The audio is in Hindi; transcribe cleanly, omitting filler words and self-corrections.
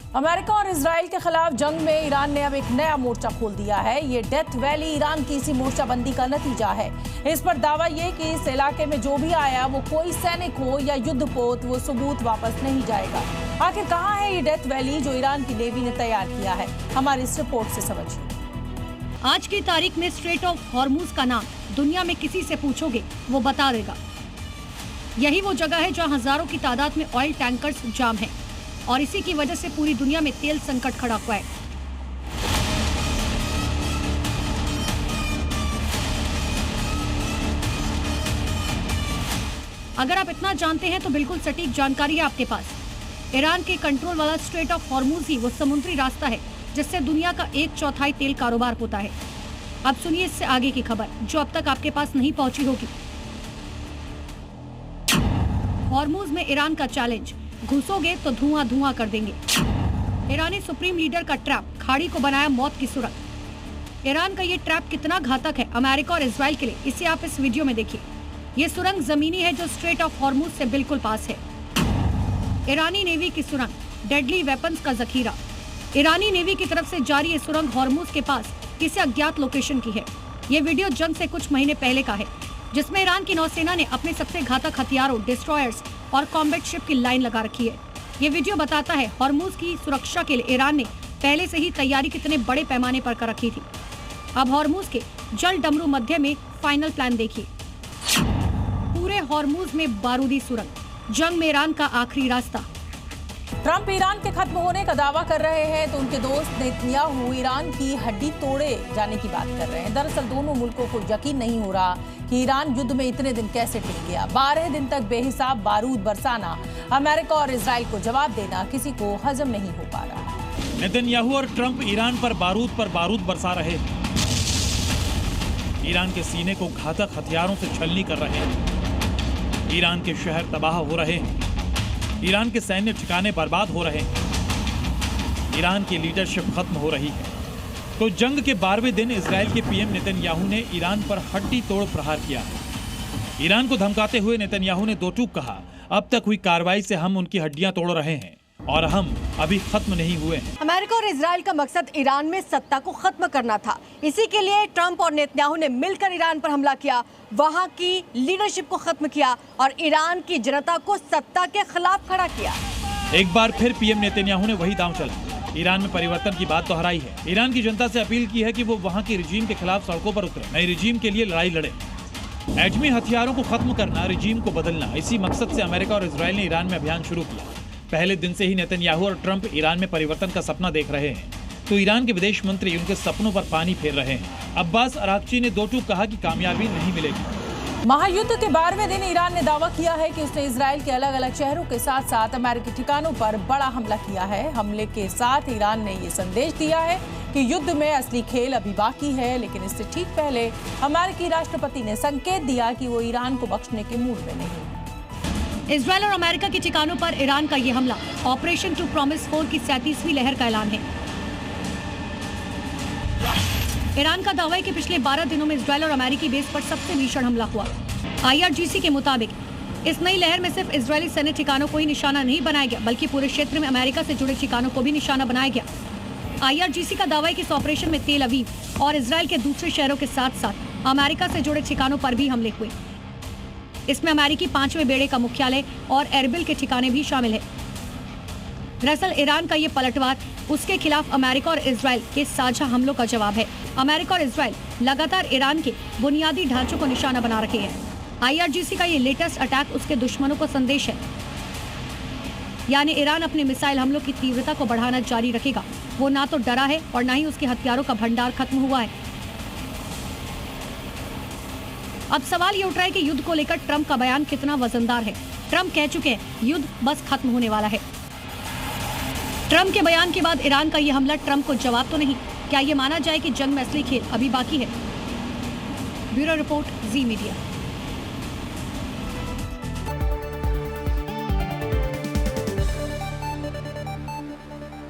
अमेरिका और इजराइल के खिलाफ जंग में ईरान ने अब एक नया मोर्चा खोल दिया है। ये डेथ वैली ईरान की इसी मोर्चाबंदी का नतीजा है। इस पर दावा ये कि इस इलाके में जो भी आया, वो कोई सैनिक हो या युद्धपोत, वो सबूत वापस नहीं जाएगा। आखिर कहाँ है ये डेथ वैली जो ईरान की नेवी ने तैयार किया है? हमारी इस रिपोर्ट से समझिए। आज की तारीख में स्ट्रेट ऑफ हॉर्मुज का नाम दुनिया में किसी से पूछोगे वो बता देगा। यही वो जगह है जहाँ हजारों की तादाद में ऑयल टैंकर्स जाम हैं और इसी की वजह से पूरी दुनिया में तेल संकट खड़ा हुआ है। अगर आप इतना जानते हैं तो बिल्कुल सटीक जानकारी है आपके पास। ईरान के कंट्रोल वाला स्ट्रेट ऑफ हॉर्मुज ही वो समुद्री रास्ता है जिससे दुनिया का 1/4 तेल कारोबार होता है। अब सुनिए इससे आगे की खबर जो अब तक आपके पास नहीं पहुंची होगी। हॉर्मुज में ईरान का चैलेंज, घुसोगे तो धुआं धुआं कर देंगे। ईरानी सुप्रीम लीडर का ट्रैप, खाड़ी को बनाया मौत की सुरंग। ईरान का ये ट्रैप कितना घातक है अमेरिका और इजराइल के लिए, इसे आप इस वीडियो में देखिए। ये सुरंग जमीनी है जो स्ट्रेट ऑफ हॉर्मुज से बिल्कुल पास है। ईरानी नेवी की सुरंग, डेडली वेपन्स का जखीरा। ईरानी नेवी की तरफ से जारी ये सुरंग हॉर्मुज के पास किसी अज्ञात लोकेशन की है। ये वीडियो जंग से कुछ महीने पहले का है जिसमें ईरान की नौसेना ने अपने सबसे घातक हथियारों, डिस्ट्रॉयर्स और कॉम्बैट शिप की लाइन लगा रखी है। ये वीडियो बताता है हॉर्मुज की सुरक्षा के लिए ईरान ने पहले से ही तैयारी कितने बड़े पैमाने पर कर रखी थी। अब हॉर्मुज के जल डमरू मध्य में फाइनल प्लान देखिए। पूरे हॉर्मुज में बारूदी सुरंग, जंग में ईरान का आखिरी रास्ता। ट्रंप ईरान के खत्म होने का दावा कर रहे हैं तो उनके दोस्त नेतन्याहू ईरान की हड्डी तोड़े जाने की बात कर रहे हैं। दरअसल दोनों मुल्कों को यकीन नहीं हो रहा कि ईरान युद्ध में इतने दिन कैसे टिक गया। 12 दिन तक बेहिसाब बारूद बरसाना, अमेरिका और इजराइल को जवाब देना किसी को हजम नहीं हो पा रहा। नेतन्याहू और ट्रंप ईरान पर बारूद बरसा रहे हैं। ईरान के सीने को घातक हथियारों से छलनी कर रहे हैं। ईरान के शहर तबाह हो रहे हैं। ईरान के सैन्य ठिकाने बर्बाद हो रहे हैं। ईरान की लीडरशिप खत्म हो रही है। तो जंग के 12वें दिन इजराइल के पीएम नेतन्याहू ने ईरान पर हड्डी तोड़ प्रहार किया। ईरान को धमकाते हुए नेतन्याहू ने दो टूक कहा, अब तक हुई कार्रवाई से हम उनकी हड्डियां तोड़ रहे हैं और हम अभी खत्म नहीं हुए हैं। अमेरिका और इजराइल का मकसद ईरान में सत्ता को खत्म करना था। इसी के लिए ट्रंप और नेतन्याहू ने मिलकर ईरान पर हमला किया, वहां की लीडरशिप को खत्म किया और ईरान की जनता को सत्ता के खिलाफ खड़ा किया। एक बार फिर पीएम नेतन्याहू ने वही दांव चला। ईरान में परिवर्तन की बात दोहराई है। ईरान की जनता से अपील की है कि वो वहाँ की रिजीम के खिलाफ सड़कों पर उतरे, नए रिजीम के लिए लड़ाई लड़े। एटमी हथियारों को खत्म करना, रिजीम को बदलना, इसी मकसद से अमेरिका और इजराइल ने ईरान में अभियान शुरू किया। पहले दिन से ही नेतन्याहू और ट्रंप ईरान में परिवर्तन का सपना देख रहे हैं तो ईरान के विदेश मंत्री उनके सपनों पर पानी फेर रहे हैं। अब्बास अराक्ची ने दो टूक कहा कि कामयाबी नहीं मिलेगी। महायुद्ध के 12वें दिन ईरान ने दावा किया है कि उसने इजराइल के अलग अलग शहरों के साथ साथ अमेरिकी ठिकानों पर बड़ा हमला किया है। हमले के साथ ईरान ने ये संदेश दिया है कि युद्ध में असली खेल अभी बाकी है, लेकिन इससे ठीक पहले अमेरिकी राष्ट्रपति ने संकेत दिया कि वो ईरान को बख्शने के मूड में नहीं है। इजराइल और अमेरिका के ठिकानों पर ईरान का ये हमला ऑपरेशन टू प्रॉमिस 4 की 37वीं लहर का ऐलान है। ईरान का दावा है कि पिछले 12 दिनों में इजराइल और अमेरिकी बेस पर सबसे भीषण हमला हुआ। IRGC के मुताबिक इस नई लहर में सिर्फ इजरायली सैन्य ठिकानों को ही निशाना नहीं बनाया गया, बल्कि पूरे क्षेत्र में अमेरिका से जुड़े ठिकानों को भी निशाना बनाया गया। IRGC का दावा है कि इस ऑपरेशन में तेल अवीव और इजराइल के दूसरे शहरों के साथ साथ अमेरिका से जुड़े ठिकानों पर भी हमले हुए। इसमें अमेरिकी 5वें बेड़े का मुख्यालय और एरबिल के ठिकाने भी शामिल है। दरअसल ईरान का ये पलटवार उसके खिलाफ अमेरिका और इजराइल के साझा हमलों का जवाब है। अमेरिका और इजराइल लगातार ईरान के बुनियादी ढांचों को निशाना बना रखे हैं। IRGC का ये लेटेस्ट अटैक उसके दुश्मनों को संदेश है, यानी ईरान अपने मिसाइल हमलों की तीव्रता को बढ़ाना जारी रखेगा। वो ना तो डरा है और ना ही उसके हथियारों का भंडार खत्म हुआ है। अब सवाल ये उठ रहा है कि युद्ध को लेकर ट्रंप का बयान कितना वजनदार है। ट्रंप कह चुके हैं युद्ध बस खत्म होने वाला है। ट्रंप के बयान के बाद ईरान का यह हमला ट्रंप को जवाब तो नहीं, क्या ये माना जाए कि जंग में असली खेल अभी बाकी है? ब्यूरो रिपोर्ट, जी मीडिया।